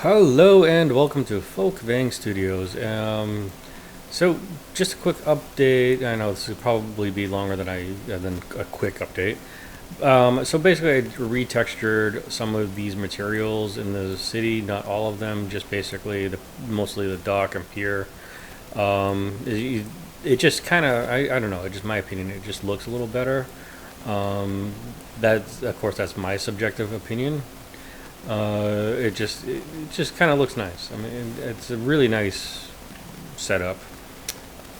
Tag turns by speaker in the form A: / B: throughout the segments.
A: Hello and welcome to Folk Vang Studios. So just a quick update. I know this will probably be longer than a quick update. So basically, I retextured some of these materials in the city. Not all of them, just basically mostly the dock and pier. It just kind of I don't know. Just my opinion. It just looks a little better. That's of course that's my subjective opinion. It just kind of looks nice. I mean, it's a really nice setup.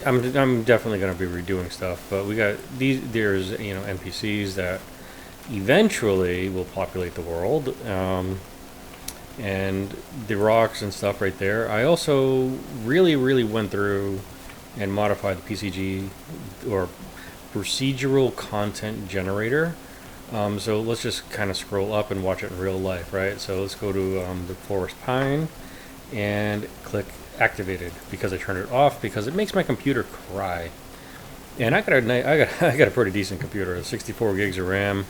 A: I'm definitely going to be redoing stuff, but we got these. There's NPCs that eventually will populate the world, and the rocks and stuff right there. I also really went through and modified the PCG or procedural content generator. So let's just kind of scroll up and watch it in real life, right? So let's go to the forest pine and click activated because I turned it off because it makes my computer cry. And I got a pretty decent computer, 64 gigs of RAM,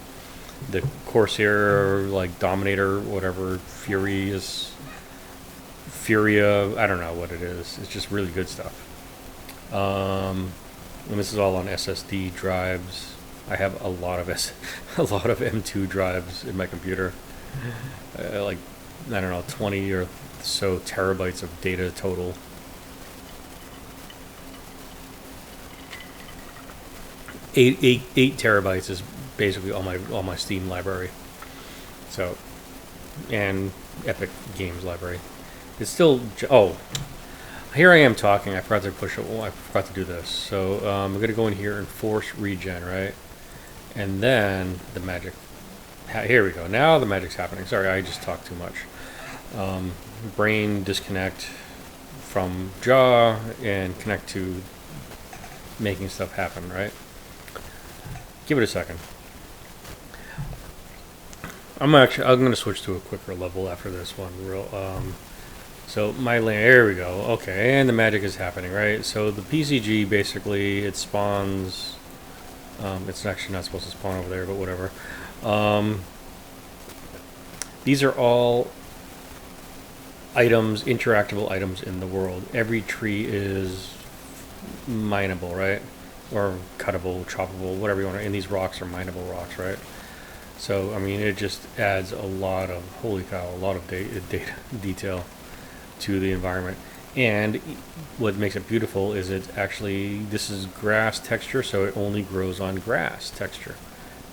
A: the Corsair like Dominator, whatever Furia, I don't know what it is. It's just really good stuff. And this is all on SSD drives. I have a lot of M2 drives in my computer, like I don't know, 20 or so terabytes of data total. Eight terabytes is basically all my Steam library. So, and Epic Games library. It's still here I am talking. I forgot to push it. I forgot to do this. So I'm gonna go in here and force regen, right? And then the magic. Here we go. Now the magic's happening. Sorry, I just talked too much. Brain disconnect from jaw and connect to making stuff happen, right? Give it a second. I'm going to switch to a quicker level after this one. So my land. Here we go. Okay, and the magic is happening, right? So the PCG basically it spawns. It's actually not supposed to spawn over there, but whatever. These are all items, interactable items in the world. Every tree is mineable, right? Or cuttable, choppable, whatever you want to. And these rocks are mineable rocks, right? So, I mean, it just adds a lot of, holy cow, a lot of data detail to the environment. And what makes it beautiful is this is grass texture, so it only grows on grass texture,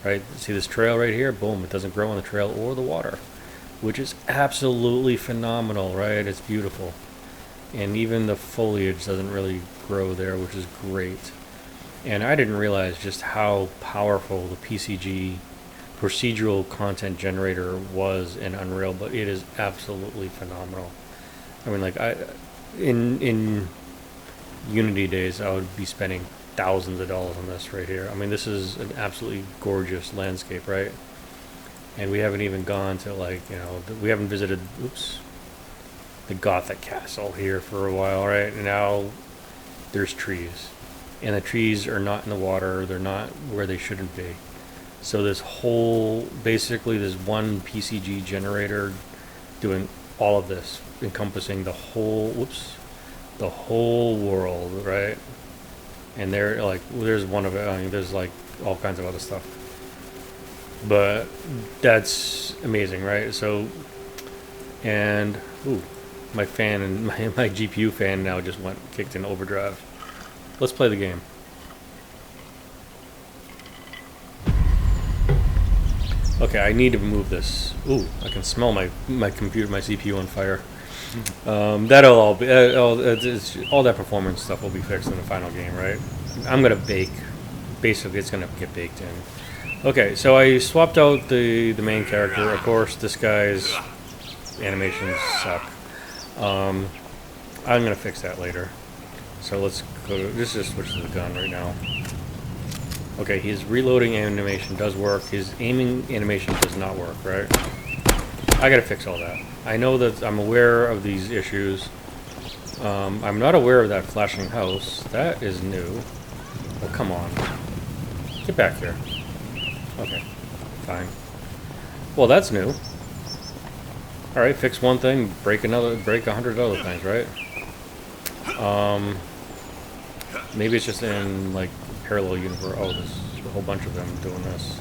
A: right? See this trail right here? Boom, it doesn't grow on the trail or the water, which is absolutely phenomenal, right? It's beautiful. And even the foliage doesn't really grow there, which is great. And I didn't realize just how powerful the PCG procedural content generator was in Unreal, but it is absolutely phenomenal. I mean, like in Unity days, I would be spending thousands of dollars on this right here. I mean, this is an absolutely gorgeous landscape, right? And we haven't even gone to we haven't visited, the Gothic castle here for a while, right? And now there's trees. And the trees are not in the water. They're not where they shouldn't be. So this one PCG generator doing all of this, encompassing the whole world, right? And there's one of it. I mean, there's like all kinds of other stuff, but that's amazing, right? So, and my fan and my GPU fan now just kicked in overdrive. Let's play the game. Okay, I need to move this. Ooh, I can smell my computer, my CPU on fire. That'll all be all that performance stuff will be fixed in the final game, right? I'm gonna bake. Basically, it's gonna get baked in. Okay, so I swapped out the main character. Of course, this guy's animations suck. I'm gonna fix that later. So let's just switch to the gun right now. Okay, his reloading animation does work. His aiming animation does not work, right? I gotta fix all that. I know that I'm aware of these issues. I'm not aware of that flashing house. That is new. Oh, come on. Get back here. Okay, fine. Well, that's new. All right, fix one thing, break another, break 100 other things, right? Maybe it's just in like parallel universe. Oh, there's a whole bunch of them doing this.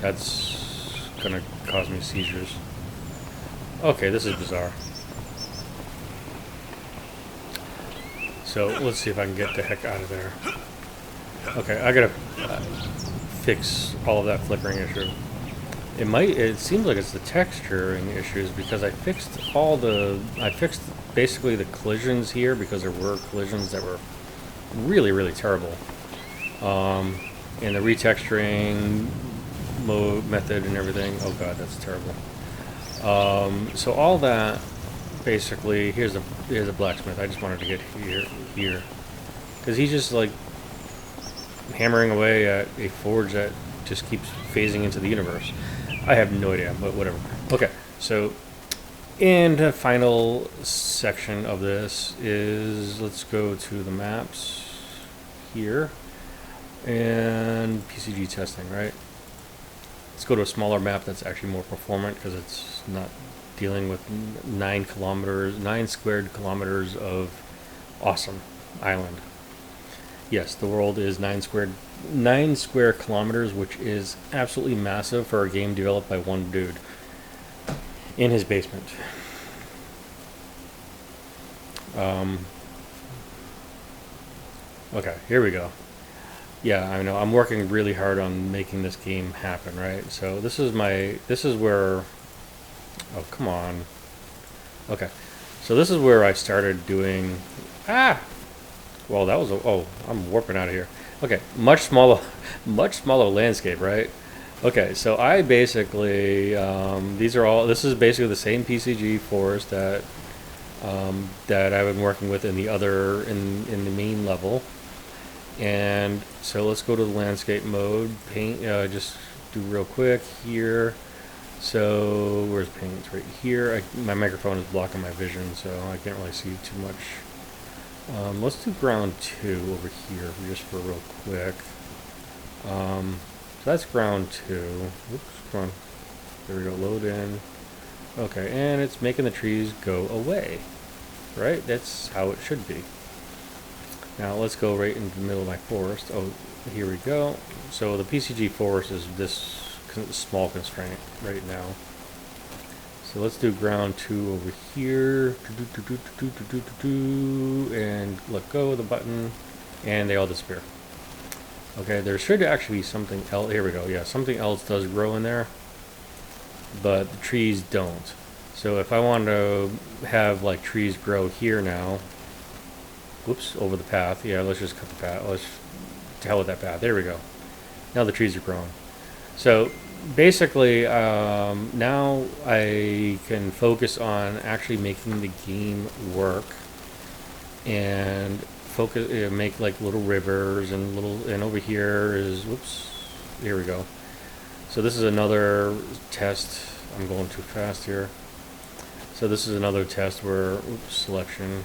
A: That's gonna cause me seizures. Okay, this is bizarre. So let's see if I can get the heck out of there. Okay, I gotta fix all of that flickering issue. It seems like it's the texturing issues because I fixed basically the collisions here because there were collisions that were really, really terrible. And the retexturing method and everything. Oh god, that's terrible. So all that, basically, here's a blacksmith. I just wanted to get here, because he's just like hammering away at a forge that just keeps phasing into the universe. I have no idea, but whatever. Okay, so and the final section of this is, let's go to the maps here and PCG testing, right? Let's go to a smaller map that's actually more performant because it's not dealing with 9 squared kilometers of awesome island. Yes, the world is 9 square kilometers, which is absolutely massive for a game developed by one dude in his basement. Okay, here we go. Yeah, I know. I'm working really hard on making this game happen, right? So this is where, oh, come on. Okay. So this is where I started doing, well, that was I'm warping out of here. Okay, much smaller landscape, right? Okay, so I basically, this is basically the same PCG forest that I've been working with in the main level. And so let's go to the landscape mode, paint, just do real quick here. So where's paint? It's right here. My microphone is blocking my vision, so I can't really see too much. Let's do ground 2 over here just for real quick. So that's ground 2. Oops, come on. There we go, load in. Okay, and it's making the trees go away, right? That's how it should be. Now let's go right into the middle of my forest. Oh, here we go. So the PCG forest is this small constraint right now. So let's do ground 2 over here, and let go of the button, and they all disappear. Okay, there should actually be something else. Here we go. Yeah, something else does grow in there, but the trees don't. So if I want to have like trees grow here now, whoops, over the path. Yeah, let's just cut the path. Let's to hell with that path. There we go. Now the trees are growing. So basically, now I can focus on actually making the game work and focus, make like little rivers and and over here is, whoops, here we go. So this is another test. I'm going too fast here. So this is another test where, oops, selection,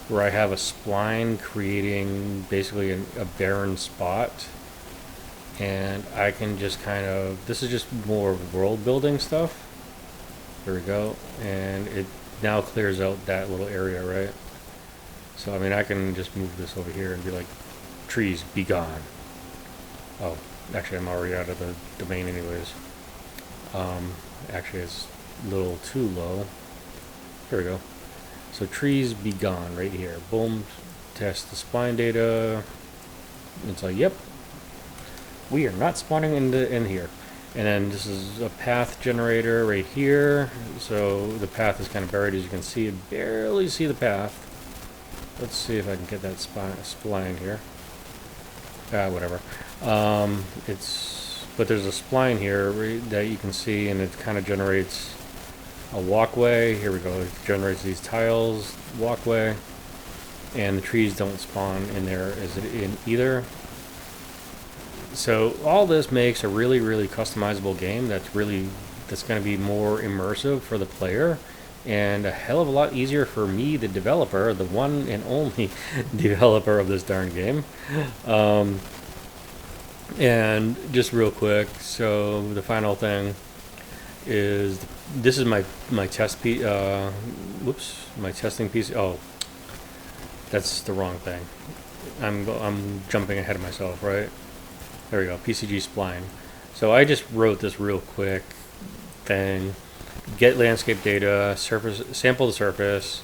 A: where I have a spline creating basically a barren spot, and I can just kind of, this is just more world building stuff. There we go, and it now clears out that little area, right? So I mean, I can just move this over here and be like, trees, be gone. Oh, actually I'm already out of the domain anyways. Actually it's a little too low. Here we go. So trees be gone right here. Boom. Test the spline data. It's like, yep, we are not spawning in here. And then this is a path generator right here. So the path is kind of buried, as you can see. You barely see the path. Let's see if I can get that spline here. Whatever. But there's a spline here that you can see, and it kind of generates a walkway. Here we go. It generates these tiles, walkway, and the trees don't spawn in there as it in either. So all this makes a really, really customizable game that's going to be more immersive for the player, and a hell of a lot easier for me, the developer, the one and only developer of this darn game. And just real quick, so the final thing is this is my test piece. Whoops, my testing piece. Oh, that's the wrong thing. I'm jumping ahead of myself, right? There we go. PCG spline. So I just wrote this real quick thing. Get landscape data, surface, sample the surface,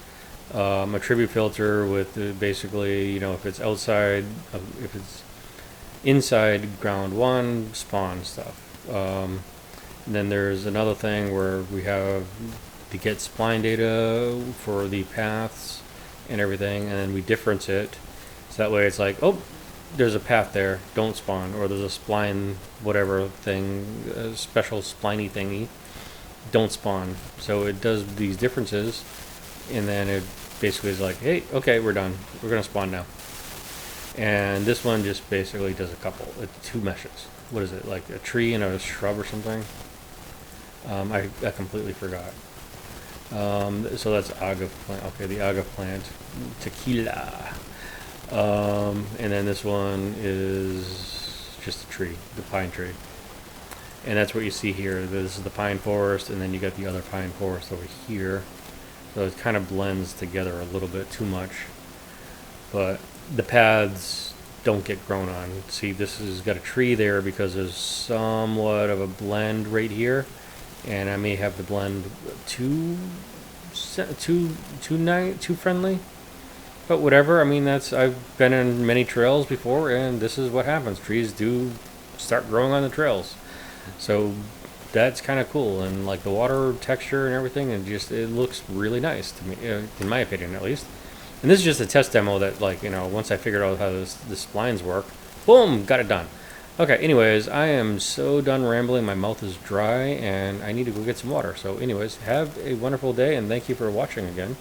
A: attribute filter with basically, you know, if it's outside, if it's inside ground one, spawn stuff. And then there's another thing where we have the get spline data for the paths and everything, and then we difference it. So that way it's like, oh, there's a path there, don't spawn, or there's a spline, whatever thing, a special spliney thingy, don't spawn. So it does these differences, and then it basically is like, hey, okay, we're done. We're gonna spawn now. And this one just basically does a couple, two meshes. What is it, like a tree and a shrub or something? I completely forgot. So that's agave plant. Okay, the agave plant, tequila. And then this one is just a tree, the pine tree. And that's what you see here. This is the pine forest, and then you got the other pine forest over here. So it kind of blends together a little bit too much. But the paths don't get grown on. See, this has got a tree there because there's somewhat of a blend right here. And I may have the blend too friendly. But whatever, I mean, I've been in many trails before, and this is what happens. Trees do start growing on the trails. So that's kind of cool, and like the water texture and everything, and just it looks really nice to me, in my opinion at least. And this is just a test demo that, like, you know, once I figured out how the splines work, boom, got it done. Okay, anyways, I am so done rambling. My mouth is dry, and I need to go get some water. So anyways, have a wonderful day, and thank you for watching again.